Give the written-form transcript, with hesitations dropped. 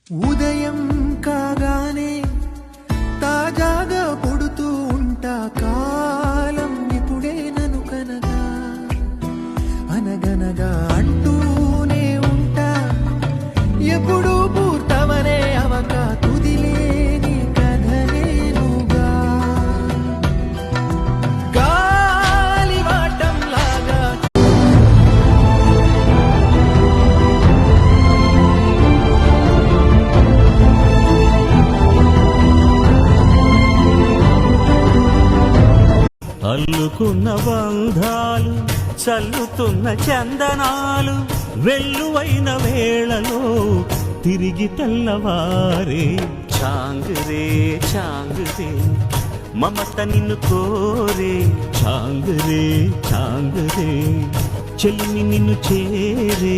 ఉదయం కాగానే తాజాగా పుడుతూ ఉంటా, కాలం ఇప్పుడే నన్ను కనగా అనగనగా అంటూనే ఉంటా, ఎప్పుడు పూర్తవనే అవక తుదిలేని కథనేనుగా. గాలివాటంలాగా అల్లుకున్న బంధాలు చల్లుతున్న చందనాలు, వెల్లువైన వేళలో తిరిగి తెల్లవారే. చాంగురే చాంగురే మమత నిన్ను కోరే, చాంగురే చాంగురే చెలిని నిన్ను చేరే.